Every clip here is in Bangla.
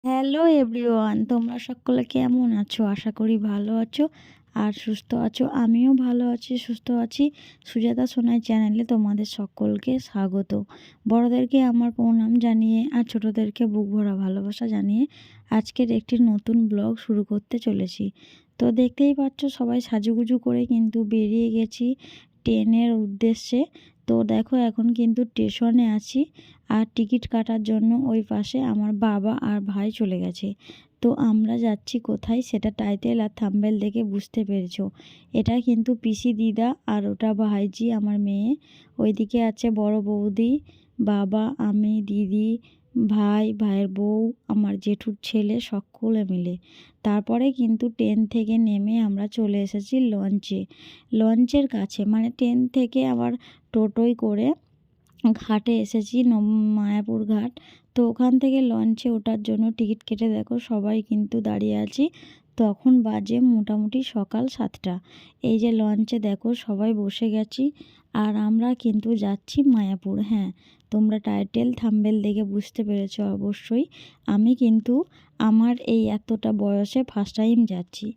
হ্যালো এভরিওয়ান, তোমরা সকলে কেমন আছো? আশা করি ভালো আছো আর সুস্থ আছো। আমিও ভালো আছি, সুস্থ আছি। সুজাতা সোনাই চ্যানেলে তোমাদের সকলকে স্বাগত। বড়দেরকে আমার প্রণাম জানিয়ে আর ছোটদেরকে বুক ভরা ভালোবাসা জানিয়ে আজকের একটি নতুন ব্লগ শুরু করতে চলেছি। তো দেখতেই পাচ্ছ সবাই সাজুগুজু করে কিন্তু বেরিয়ে গেছি ট্রেনের উদ্দেশ্যে। তো দেখো এখন কিন্তু স্টেশনে আছি আর টিকিট কাটার জন্য ওই পাশে আমার বাবা আর ভাই চলে গেছে। তো আমরা যাচ্ছি কোথায় সেটা টাইটেল আর থাম্বনেল দেখে বুঝতে পেরেছো। এটা কিন্তু পিসি দিদা আর ওটা ভাইজি আমার মেয়ে। ওইদিকে আছে বড় বৌদি, বাবা, আমি, দিদি, ভাই, ভাইয়ের বউ, আমার জেঠুর ছেলে সকলে মিলে। তারপরে কিন্তু ট্রেন থেকে নেমে আমরা চলে এসেছি লঞ্চের কাছে, মানে ট্রেন থেকে আবার টোটোয় করে ঘাটে এসেছি, মায়াপুর ঘাট। তো ওখান থেকে লঞ্চে ওঠার জন্য টিকিট কেটে দেখো সবাই কিন্তু দাঁড়িয়ে আছি। তখন বাজে মোটামুটি সকাল 7টা। এই যে লঞ্চে দেখো সবাই বসে গেছি আর আমরা কিন্তু যাচ্ছি মায়াপুর। হ্যাঁ, তোমরা টাইটেল থাম্বনেল দেখে বুঝতে পেরেছো অবশ্যই। আমি কিন্তু আমার এই এতটা বয়সে ফার্স্ট টাইম যাচ্ছি।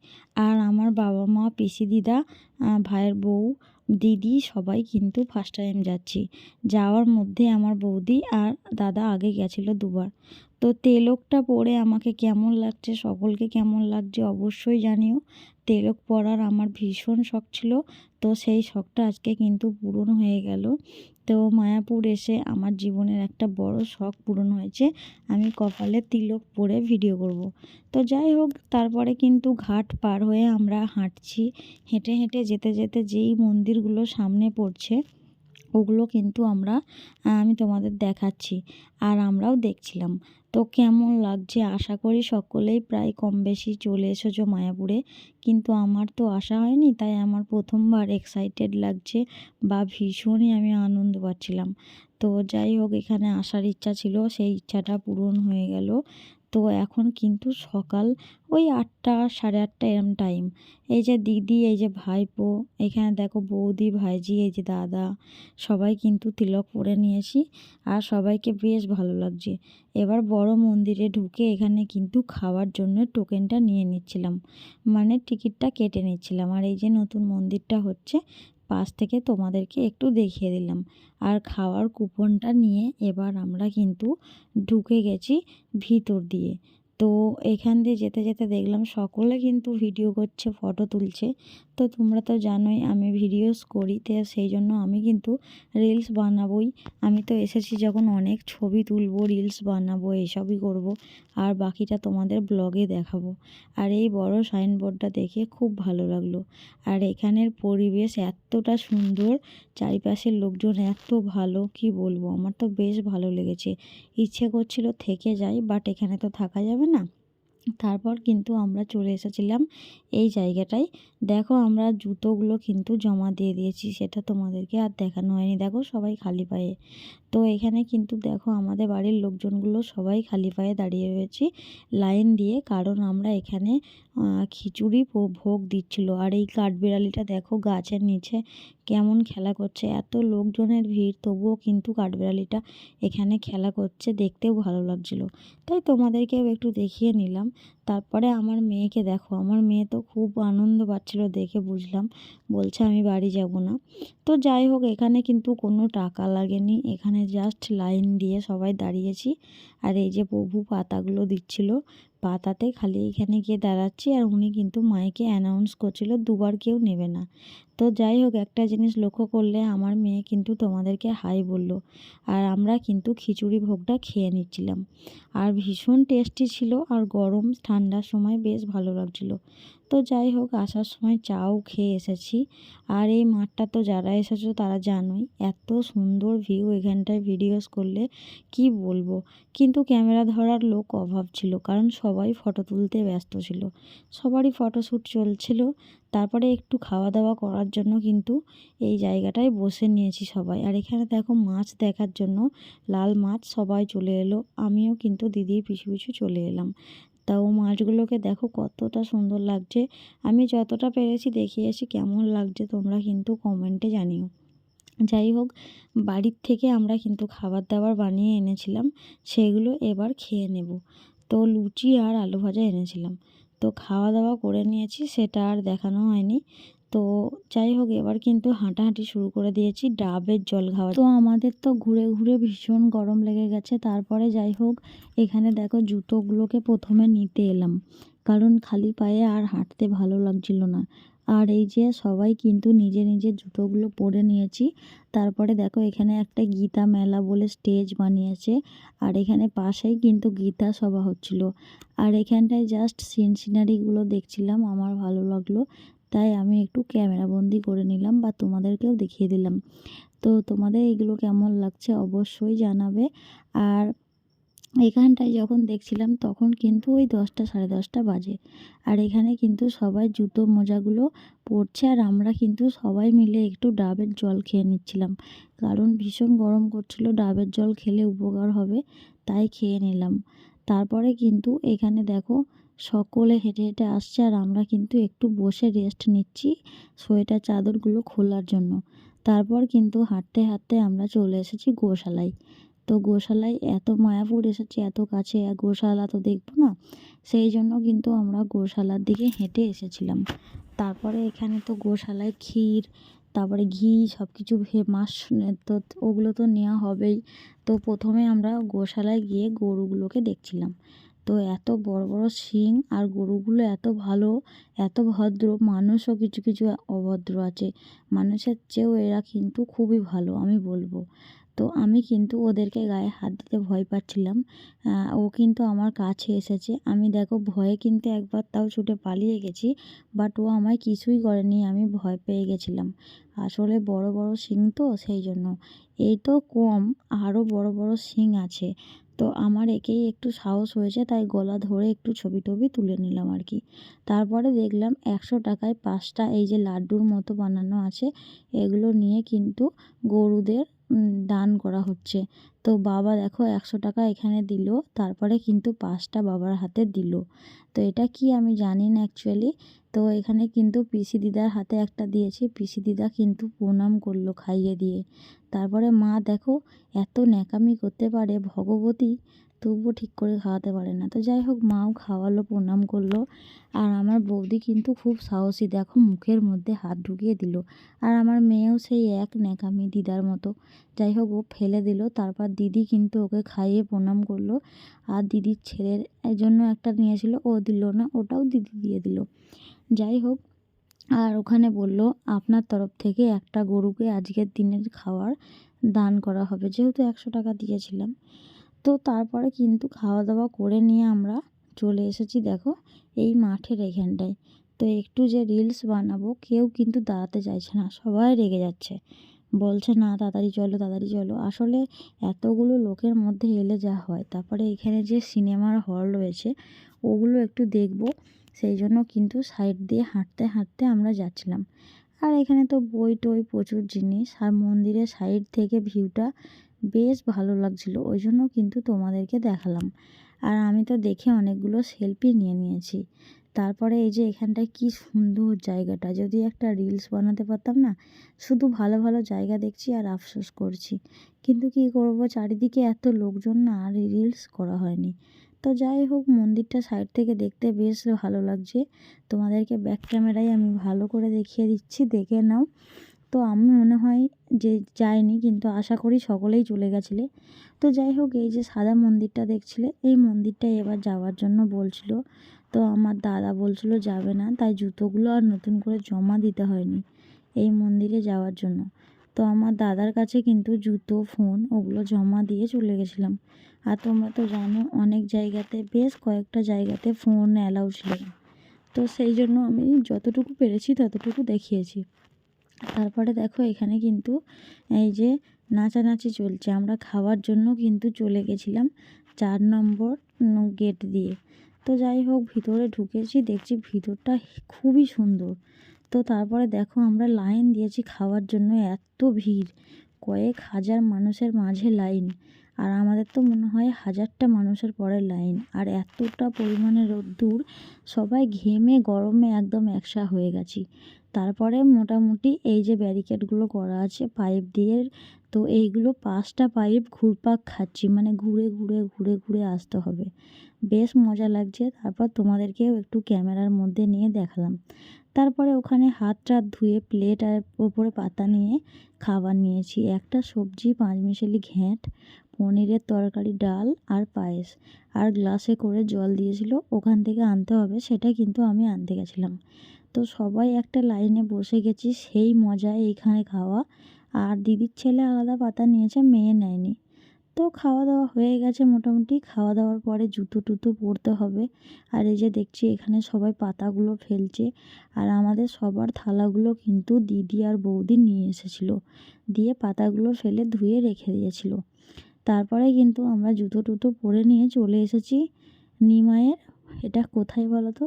আর আমার বাবা মা, পিসি দিদা, ভাইয়ের বউ, দিদি সবাই কিন্তু ফার্স্ট টাইম যাচ্ছি। যাওয়ার মধ্যে আমার বৌদি আর দাদা আগে গেছিলো দুবার। তো তেলকটা পরে আমাকে কেমন লাগছে, সকলকে কেমন লাগছে অবশ্যই জানিও। তেলক পরার আমার ভীষণ শখ ছিল, তো সেই শখটা আজকে কিন্তু পূরণ হয়ে গেল। তো মায়াপুর এসে আমার জীবনের একটা বড় শখ পূরণ হয়েছে, আমি কপালে তিলক পরে ভিডিও করব। তো যাই হোক, তারপরে কিন্তু ঘাট পার হয়ে আমরা হাঁটছি। হেঁটে হেঁটে যেতে যেতে যেই মন্দিরগুলো সামনে পড়ছে ওগুলো কিন্তু আমি তোমাদের দেখাচ্ছি আর আমরাও দেখছিলাম। তো কেমন লাগছে আশা করি সকলেই প্রায় কম বেশি চলে এসেছো মায়াপুরে, কিন্তু আমার তো আসা হয়নি, তাই আমার প্রথমবার এক্সাইটেড লাগছে বা ভীষণই আমি আনন্দ পাচ্ছিলাম। তো যাই হোক, এখানে আসার ইচ্ছা ছিল, সেই ইচ্ছাটা পূরণ হয়ে গেল। তো এখন কিন্তু সকাল ওই 8টা, সাড়ে 8টা এরম টাইম। এই যে দিদি, এই যে ভাইপো, এখানে দেখো বৌদি, ভাইজি, এই যে দাদা, সবাই কিন্তু তিলক পরে নিয়েছি আর সবাইকে বেশ ভালো লাগছে। এবার বড় মন্দিরে ঢুকে এখানে কিন্তু খাওয়ার জন্য টোকেনটা নিয়ে নিচ্ছিলাম, মানে টিকিটটা কেটে নিচ্ছিলাম। আর এই যে নতুন মন্দিরটা হচ্ছে, পাশ থেকে তোমাদেরকে একটু দেখিয়ে দিলাম। আর খাওয়ার কুপনটা নিয়ে এবার আমরা কিন্তু ঢুকে গেছি ভিতর দিয়ে। তো এখান দিয়ে যেতে যেতে দেখলাম সকলে কিন্তু ভিডিও করছে, ফটো তুলছে। তো তোমরা তো জানোই আমি ভিডিওস করি, তো সেই জন্য আমি কিন্তু রিলস বানাবোই। আমি তো এসেছি যখন অনেক ছবি তুলবো, রিলস বানাবো, এইসবই করব। আর বাকিটা তোমাদের ব্লগে দেখাবো। আর এই বড় সাইনবোর্ডটা দেখে খুব ভালো লাগলো। আর এখানের পরিবেশ এতটা সুন্দর, চারিপাশের লোকজন এত ভালো, কি বলবো, আমার তো বেশ ভালো লেগেছে। ইচ্ছে করছিল থেকে যাই, বাট এখানে তো থাকা যাবে না। তারপর কিন্তু আমরা চলে এসেছিলাম এই জায়গাটায়। দেখো আমরা জুতোগুলো কিন্তু জমা দিয়ে দিয়েছি, সেটা তোমাদেরকে আর দেখানো হয়নি। দেখো সবাই খালি পায়ে। তো এখানে কিন্তু দেখো আমাদের বাড়ির লোকজনগুলো সবাই খালি পায়ে দাঁড়িয়ে রয়েছি লাইন দিয়ে, কারণ আমরা এখানে খিচুড়ি ভোগ দিচ্ছিল। আর এই কাঠবিড়ালিটা দেখো গাছের নিচে কেমন খেলা করছে, এত লোকজনের ভিড় তবুও কিন্তু কাঠবিড়ালিটা এখানে খেলা করছে, দেখতেও ভালো লাগছিল, তাই তোমাদেরকেও একটু দেখিয়ে নিলাম। তারপরে আমার মেয়েকে দেখো, আমার মেয়ে তো খুব আনন্দ পাচ্ছিল দেখে, বুঝলাম, বলছে আমি বাড়ি যাব না। তো যাই হোক, এখানে কিন্তু কোনো টাকা লাগেনি, এখানে জাস্ট লাইন দিয়ে সবাই দাঁড়িয়েছি। আর এই যে প্রভু পাতাগুলো দিচ্ছিল, পাতাতে খালি এখানে গিয়ে দাঁড়াচ্ছি আর উনি কিন্তু মাইকে অ্যানাউন্স করছিল দুবার কেউ নেবে না। তো যাই হোক, একটা জিনিস লক্ষ্য করলে আমার মেয়ে কিন্তু তোমাদেরকে হাই বলল। আর আমরা কিন্তু খিচুড়ি ভোগটা খেয়ে নিচ্ছিলাম। আর ভীষণ টেস্টি ছিল, আর গরম ঠান্ডার সময় বেশ ভালো লাগছিল। তো যাই হোক, আসার সময় চাও খেয়ে এসেছি। আর এই মাঠটা তো যারা এসেছো তারা জানোই, এত সুন্দর ভিউ এখানটায় ভিডিওস করলে কি বলবো। কিন্তু ক্যামেরা ধরার লোক অভাব ছিল, কারণ সবাই ফটো তুলতে ব্যস্ত ছিল, সবারই ফটোশ্যুট চলছিল। তারপরে একটু খাওয়া দাওয়া করার জন্য কিন্তু এই জায়গাটায় বসে নিয়েছি সবাই। আর এখানে দেখো মাছ দেখার জন্য লাল মাছ সবাই চলে এলো, আমিও কিন্তু দিদির পিছু পিছু চলে এলাম। তাও মাছগুলোকে দেখো কতটা সুন্দর লাগছে। আমি যতটা পেরেছি দেখিয়েছি, কেমন লাগছে তোমরা কিন্তু কমেন্টে জানিও। যাই হোক, বাড়ির থেকে আমরা কিন্তু খাবার দাবার বানিয়ে এনেছিলাম, সেগুলো এবার খেয়ে নেব। তো লুচি আর আলু ভাজা এনেছিলাম। তো খাওয়া দাওয়া করে নিয়েছি, সেটা আর দেখানো হয়নি। তো যাই হোক, এবার কিন্তু হাঁটাহাঁটি শুরু করে দিয়েছি ডাবের জল খাওয়া। তো আমাদের তো ঘুরে ঘুরে ভীষণ গরম লেগে গেছে। তারপরে যাই হোক, এখানে দেখো জুতোগুলোকে প্রথমে নিতে এলাম, কারণ খালি পায়ে আর হাঁটতে ভালো লাগছিল না। আর এই যে সবাই কিন্তু নিজে নিজে জুতোগুলো পরে নিয়েছি। তারপরে দেখো এখানে একটা গীতা মেলা বলে স্টেজ বানিয়েছে, আর এখানে পাশেই কিন্তু গীতা সভা হচ্ছিল। আর এখানটায় জাস্ট সিনারিগুলো দেখছিলাম, আমার ভালো লাগলো, তাই আমি একটু ক্যামেরা বন্দি করে নিলাম বা তোমাদেরকেও দেখিয়ে দিলাম। তো তোমাদের এগুলো কেমন লাগছে অবশ্যই জানাবে। আর এখানটায় যখন দেখছিলাম তখন কিন্তু ওই 10টা সাড়ে 10টা বাজে। আর এখানে কিন্তু সবাই জুতো মোজাগুলো পরছে, আর আমরা কিন্তু সবাই মিলে একটু ডাবের জল খেয়ে নিচ্ছিলাম, কারণ ভীষণ গরম করছিল, ডাবের জল খেলে উপকার হবে, তাই খেয়ে নিলাম। তারপরে কিন্তু এখানে দেখো সকলে হেঁটে হেঁটে আসছে, আর আমরা কিন্তু একটু বসে রেস্ট নিচ্ছি সোয়েটার চাদরগুলো খোলার জন্য। তারপর কিন্তু হাঁটতে হাঁটতে আমরা চলে এসেছি গোশালায়। তো গোশালায় এত মায়াপুর এসেছি, এত কাছে, গোশালা তো দেখবো না, সেই জন্য কিন্তু আমরা গোশালার দিকে হেঁটে এসেছিলাম। তারপরে এখানে তো গোশালায় ক্ষীর, তারপরে ঘি সব কিছু ফেমাস, তো ওগুলো তো নেওয়া হবেই। তো প্রথমে আমরা গোশালায় গিয়ে গরুগুলোকে দেখছিলাম। তো এত বড় বড় শিং, আর গরুগুলো এত ভালো, এত ভদ্র, মানুষও কিছু কিছু অভদ্র আছে, মানুষের চেয়েও এরা কিন্তু খুবই ভালো আমি বলবো। তো আমি কিন্তু ওদেরকে গায়ে হাত দিতে ভয় পাচ্ছিলাম। ও কিন্তু আমার কাছে এসেছে, আমি দেখো ভয়ে কিন্তু একবার তাও ছুটে পালিয়ে গেছি, বাট ও আমায় কিছুই করেনি, আমি ভয় পেয়ে গেছিলাম। আসলে বড় বড় শিং তো সেই জন্য। এই তো কম, আরও বড় বড় শিং আছে। তো আমার একেই একটু সাহস হয়েছে, তাই গলা ধরে একটু ছবি টবি তুলে নিলাম আর কি। তারপরে দেখলাম 100 টাকায় 5টা এই যে লাড্ডুর মতো বানানো আছে, এগুলো নিয়ে কিন্তু গরুদের দান করা হচ্ছে। তো বাবা দেখো 100 টাকা এখানে দিল, তারপরে কিন্তু 5টা বাবার হাতে দিল। তো এটা কি আমি জানি না অ্যাকচুয়ালি। তো এখানে কিন্তু পিসি দিদার হাতে একটা দিয়েছি, পিসি দিদা কিন্তু প্রণাম করলো খাইয়ে দিয়ে। তারপরে মা দেখো এত ন্যাকামি করতে পারে ভগবতী, তবুও ঠিক করে খাওয়াতে পারে না। তো যাই হোক, মাও খাওয়ালো, প্রণাম করলো। আর আমার বৌদি কিন্তু খুব সাহসী, দেখো মুখের মধ্যে হাত ঢুকিয়ে দিল। আর আমার মেয়েও সেই এক ন্যাকামি দিদার মতো। যাই হোক, ও ফেলে দিল, তারপর দিদি কিন্তু ওকে খাইয়ে প্রণাম করলো। আর দিদির ছেলের জন্য একটা নিয়েছিল, ও দিল না, ওটাও দিদি দিয়ে দিল। যাই হোক, আর ওখানে বলল আপনার তরফ থেকে একটা গরুকে আজকের দিনের খাওয়ার দান করা হবে, যেহেতু 100 টাকা দিয়েছিলাম। তো তারপরে কিন্তু খাওয়া দাওয়া করে নিয়ে আমরা চলে এসেছি দেখো এই মাঠের এখানটায়। তো একটু যে রিলস বানাবো, কেউ কিন্তু দাঁড়াতে চাইছে না, সবাই রেগে যাচ্ছে, বলছে না তাড়াতাড়ি চলো তাড়াতাড়ি চলো। আসলে এতগুলো লোকের মধ্যে এলে যা হয়। তারপরে এখানে যে সিনেমার হল রয়েছে ওগুলো একটু দেখব, সেই জন্য কিন্তু সাইড দিয়ে হাঁটতে হাঁটতে আমরা যাচ্ছিলাম। আর এখানে তো বই টই প্রচুর জিনিস, আর মন্দিরের সাইড থেকে ভিউটা বেশ ভালো লাগছিল, ওই জন্য কিন্তু তোমাদেরকে দেখালাম। আর আমি তো দেখে অনেকগুলো সেলফি নিয়ে নিয়েছি। তারপরে এই যে এখানটায় কি সুন্দর জায়গাটা, যদি একটা রিলস বানাতে পারতাম না। শুধু ভালো ভালো জায়গা দেখছি আর আফসোস করছি, কিন্তু কি করব, চারিদিকে এত লোকজন না, আর রিলস করা হয়নি। তো যাই হোক, মন্দিরটা সাইড থেকে দেখতে বেশ ভালো লাগছে, তোমাদেরকে ব্যাক ক্যামেরায় আমি ভালো করে দেখিয়ে দিচ্ছি, দেখে নাও। তো আমি মনে হয় যে যাইনি, কিন্তু আশা করি সকলেই চলে গেছিলে। তো যাই হোক, এই যে সাদা মন্দিরটা দেখছিলে, এই মন্দিরটায় এবার যাওয়ার জন্য বলছিল। তো আমার দাদা বলছিল যাবে না, তাই জুতোগুলো আর নতুন করে জমা দিতে হয়নি এই মন্দিরে যাওয়ার জন্য। তো আমার দাদার কাছে কিন্তু জুতো, ফোন ওগুলো জমা দিয়ে চলে গেছিলাম। আর তোমরা তো জানো অনেক জায়গাতে, বেশ কয়েকটা জায়গাতে ফোন অ্যালাউ ছিল না। তো সেই জন্য আমি যতটুকু পেরেছি ততটুকু দেখিয়েছি। তারপরে দেখো এখানে কিন্তু এই যে নাচানাচি চলছে, আমরা খাওয়ার জন্য কিন্তু চলে গেছিলাম 4 নম্বর গেট দিয়ে। তো যাই হোক, ভিতরে ঢুকেছি, দেখছি ভিতরটা খুবই সুন্দর। তো তারপরে দেখো আমরা লাইন দিয়েছি খাওয়ার জন্য, এত ভিড়, কয়েক হাজার মানুষের মাঝে লাইন। আর আমাদের তো মনে হয় 1000টা মানুষের পরে লাইন, আর এতটা পরিমাণে রোদ্দুর, সবাই ঘেমে গরমে একদম একসা হয়ে গেছি। তারপরে মোটামুটি এই যে ব্যারিকেডগুলো করা আছে পাইপ দিয়ে, তো এইগুলো 5টা পাইপ ঘুরপাক খাচ্ছি, মানে ঘুরে ঘুরে ঘুরে ঘুরে আসতে হবে। বেশ মজা লাগছে। তারপর তোমাদেরকেও একটু ক্যামেরার মধ্যে নিয়ে দেখালাম। তারপরে ওখানে হাত টাত ধুয়ে প্লেট আর ওপরে পাতা নিয়ে খাবার নিয়েছি। একটা সবজি, পাঁচমিশালি ঘ্যাঁট, পনিরের তরকারি, ডাল আর পায়েস, আর গ্লাসে করে জল দিয়েছিল, ওখান থেকে আনতে হবে, সেটা কিন্তু আমি আনতে গেছিলাম। তো সবাই একটা লাইনে বসে গেছি, সেই মজা এইখানে খাওয়া। আর দিদির ছেলে আলাদা পাতা নিয়েছে, মেয়ে নেয়নি। তো খাওয়া দাওয়া হয়ে গেছে মোটামুটি। খাওয়া দাওয়ার পরে জুতো টুতো পরতে হবে। আর এই যে দেখছি এখানে সবাই পাতাগুলো ফেলছে। আর আমাদের সবার থালাগুলো কিন্তু দিদি আর বৌদি নিয়ে এসেছিলো, দিয়ে পাতাগুলো ফেলে ধুয়ে রেখে দিয়েছিল। তারপরে কিন্তু আমরা জুতো টুতো পরে নিয়ে চলে এসেছি নিমাইয়ের, এটা কোথায় বলো তো,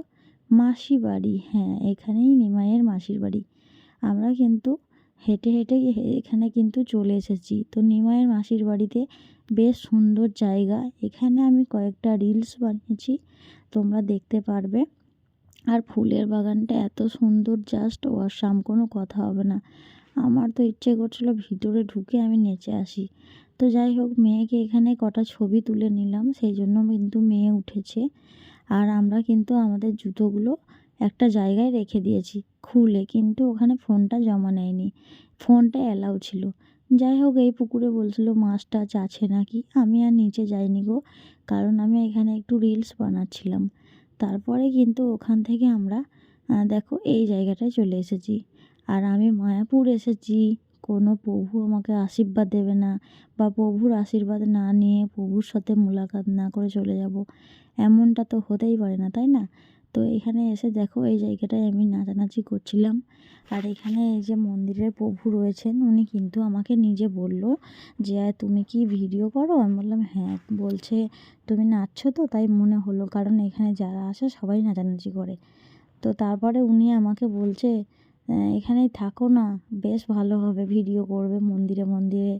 মাসি বাড়ি। হ্যাঁ, এখানেই নিমাইয়ের মাসির বাড়ি। আমরা কিন্তু হেঁটে হেঁটে এখানে কিন্তু চলে এসেছি। তো নিমাইয়ের মাসির বাড়িতে বেশ সুন্দর জায়গা। এখানে আমি কয়েকটা রিলস বানিয়েছি, তোমরা দেখতে পারবে। আর ফুলের বাগানটা এত সুন্দর, জাস্ট অসাম, কোনো কথা হবে না। আমার তো ইচ্ছে করছিল ভিতরে ঢুকে আমি নেচে আসি। তো যাই হোক, মেয়েকে এখানে কটা ছবি তুলে নিলাম, সেই জন্য কিন্তু মেয়ে উঠেছে। আর আমরা কিন্তু আমাদের জুতোগুলো একটা জায়গায় রেখে দিয়েছি খুলে, কিন্তু ওখানে ফোনটা জমা নেয়নি, ফোনটা অ্যালাউ ছিল। যাই হোক, এই পুকুরে বলছিল মাছ টাছ আছে নাকি, আমি আর নিচে যাইনি গো, কারণ আমি এখানে একটু রিলস বানাচ্ছিলাম। তারপরে কিন্তু ওখান থেকে আমরা দেখো এই জায়গাটায় চলে এসেছি। আর আমি মায়াপুর এসেছি, কোনো প্রভু আমাকে আশীর্বাদ দেবে না, বা প্রভুর আশীর্বাদ না নিয়ে প্রভুর সাথে মুলাকাত না করে চলে যাব, এমনটা তো হতেই পারে না, তাই না? তো এখানে এসে দেখো এই জায়গাটায় আমি নাচানাচি করছিলাম। আর এখানে এই যে মন্দিরের প্রভু রয়েছেন, উনি কিন্তু আমাকে নিজে বলল যে তুমি কি ভিডিও করো? আমি বললাম হ্যাঁ। বলছে তুমি নাচছো তো, তাই মনে হলো, কারণ এখানে যারা আসে সবাই নাচানাচি করে। তো তারপরে উনি আমাকে বলছে এখানেই থাকো না, বেশ ভালো হবে, ভিডিও করবে মন্দিরে মন্দিরে।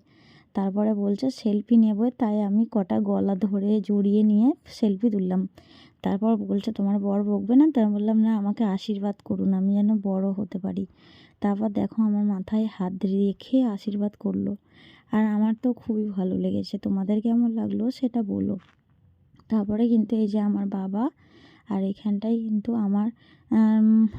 তারপরে বলছে সেলফি নেবো, তাই আমি কটা গলা ধরে জড়িয়ে নিয়ে সেলফি তুললাম। তারপর বলছে তোমার বর বকবে না? তো আমি বললাম না, আমাকে আশীর্বাদ করুন, আমি যেন বড় হতে পারি। তারপর দেখো আমার মাথায় হাত রেখে আশীর্বাদ করলো। আর আমার তো খুবই ভালো লেগেছে, তোমাদের কেমন লাগলো সেটা বলো। তারপরে কিন্তু এই যে আমার বাবা, আর এখানটায় কিন্তু আমার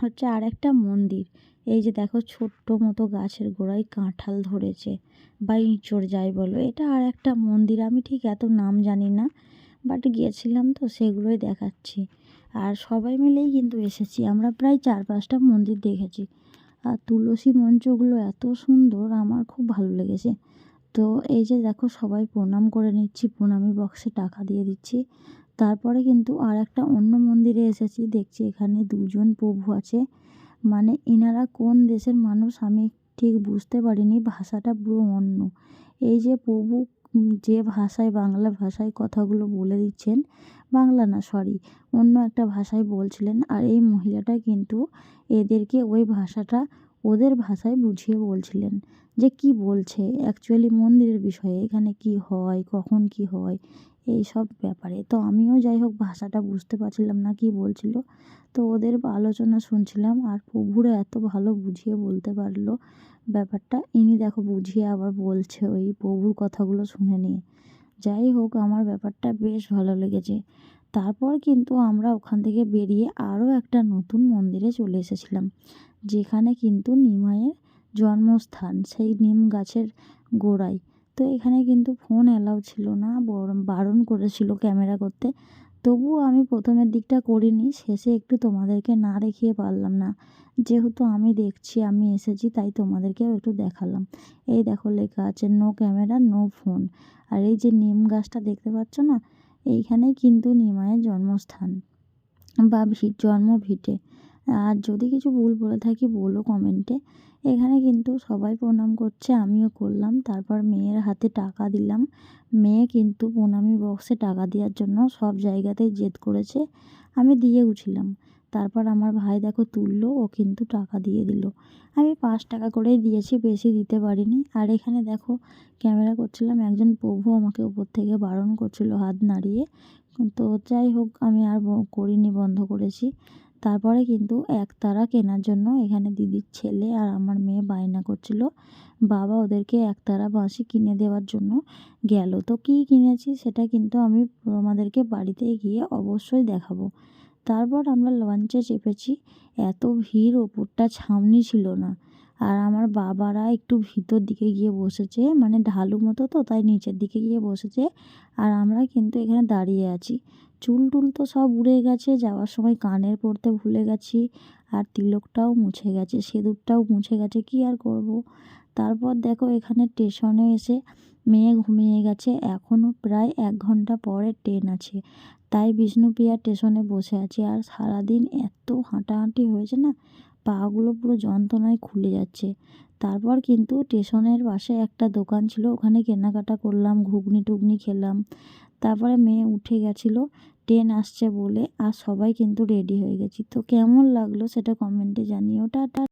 হচ্ছে আর একটা মন্দির। এই যে দেখো ছোট্ট মতো গাছের গোড়ায় কাঁঠাল ধরেছে, বা ইঁচড় যাই বলো, এটা আর একটা মন্দির, আমি ঠিক এত নাম জানি না, বাট গিয়েছিলাম তো সেগুলোই দেখাচ্ছি। আর সবাই মিলেই কিন্তু এসেছি, আমরা প্রায় 4-5টা মন্দির দেখেছি। আর তুলসী মঞ্চগুলো এত সুন্দর, আমার খুব ভালো লেগেছে। তো এই যে দেখো সবাই প্রণাম করে নিচ্ছি, প্রণামী বক্সে টাকা দিয়ে দিচ্ছি। তারপরে কিন্তু আর একটা অন্য মন্দিরে এসেছি, দেখছি এখানে দুজন প্রভু আছে, মানে এনারা কোন দেশের মানুষ আমি ঠিক বুঝতে পারিনি, ভাষাটা পুরো অন্য। এই যে প্রভু যে ভাষায়, বাংলা ভাষায় কথাগুলো বলে দিচ্ছেন, বাংলা না সরি, অন্য একটা ভাষায় বলছিলেন, আর এই মহিলাটা কিন্তু এদেরকে ওই ভাষাটা ওদের ভাষায় বুঝিয়ে বলছিলেন যে কি বলছে অ্যাকচুয়ালি মন্দিরের বিষয়ে, এখানে কি হয়, কখন কি হয়, এই সব ব্যাপারে। তো আমিও যাই হোক ভাষাটা বুঝতে পারছিলাম না কি বলছিল, তো ওদের আলোচনা শুনছিলাম। আর প্রভুরা এত ভালো বুঝিয়ে বলতে পারলো ব্যাপারটা, ইনি দেখো বুঝিয়ে আবার বলছে ওই প্রভুর কথাগুলো শুনে নিয়ে। যাই হোক, আমার ব্যাপারটা বেশ ভালো লেগেছে। তারপর কিন্তু আমরা ওখান থেকে বেরিয়ে আরও একটা নতুন মন্দিরে চলে এসেছিলাম, যেখানে কিন্তু নিমাইয়ের জন্মস্থান, সেই নিম গাছের গোড়ায়। তো এখানে কিন্তু ফোন অ্যালাউ ছিল না, বারণ করেছিল ক্যামেরা করতে। তবুও আমি প্রথমের দিকটা করিনি, শেষে একটু তোমাদেরকে না দেখিয়ে পারলাম না, যেহেতু আমি দেখছি, আমি এসেছি, তাই তোমাদেরকেও একটু দেখালাম। এই দেখো লেখা আছে নো ক্যামেরা নো ফোন। আর এই যে নিম গাছটা দেখতে পাচ্ছ না, এইখানেই কিন্তু নিমাইয়ের জন্মস্থান বা জন্ম ভিটে। আর যদি কিছু ভুল বলে থাকি বলো কমেন্টে। এখানে কিন্তু সবাই প্রণাম করছে, আমিও করলাম। তারপর মেয়ের হাতে টাকা দিলাম। মেয়ে কিন্তু প্রণামী বক্সে টাকা দেওয়ার জন্য সব জায়গাতেই জেদ করেছে, আমি দিয়ে উঠলাম। তারপর আমার ভাই দেখো তুললো, ও কিন্তু টাকা দিয়ে দিল। আমি 5 টাকা করেই দিয়েছি, বেশি দিতে পারিনি। আর এখানে দেখো ক্যামেরা করছিলাম, একজন প্রভু আমাকে উপর থেকে বারণ করছিল হাত নাড়িয়ে। তো যাই হোক, আমি আর করিনি, বন্ধ করেছি। তারপরে কিন্তু একতারা কেনার জন্য এখানে দিদির ছেলে আর আমার মেয়ে বায়না করছিল, বাবা ওদেরকে একতারা বাঁশি কিনে দেওয়ার জন্য গেল। তো কী কিনেছি সেটা কিন্তু আমি তোমাদেরকে বাড়িতে গিয়ে অবশ্যই দেখাবো। তারপর আমরা লঞ্চে চেপেছি, এত ভিড়, ওপরটা ছাউনি ছিল না। আর আমার বাবারা একটু ভিতর দিকে গিয়ে বসেছে, মানে ঢালু মতো তো, তাই নিচের দিকে গিয়ে বসেছে। আর আমরা কিন্তু এখানে দাঁড়িয়ে আছি। চুল টুল তো সব উড়ে গেছে, যাওয়ার সময় কানের পরতে ভুলে গেছি। আর তিলকটাও মুছে গেছে, সিঁদুরটাও মুছে গেছে, কী আর করব। তারপর দেখো এখানে স্টেশনে এসে মেয়ে ঘুমিয়ে গেছে, এখনও প্রায় 1 ঘন্টা পরে ট্রেন আছে, তাই বিষ্ণুপ্রিয়া স্টেশনে বসে আছি। আর সারাদিন এত হাঁটাহাঁটি হয়েছে না, পাগুলো পুরো যন্ত্রণায় খুলে যাচ্ছে। তারপর কিন্তু স্টেশনের পাশে একটা দোকান ছিল, ওখানে কেনাকাটা করলাম, ঘুগনি টুগনি খেলাম। তারপরে মেয়ে উঠে গেছিলো ট্রেন আসছে বলে, আর সবাই কিন্তু রেডি হয়ে গেছি। তো কেমন লাগলো সেটা কমেন্টে জানিও। টাটা।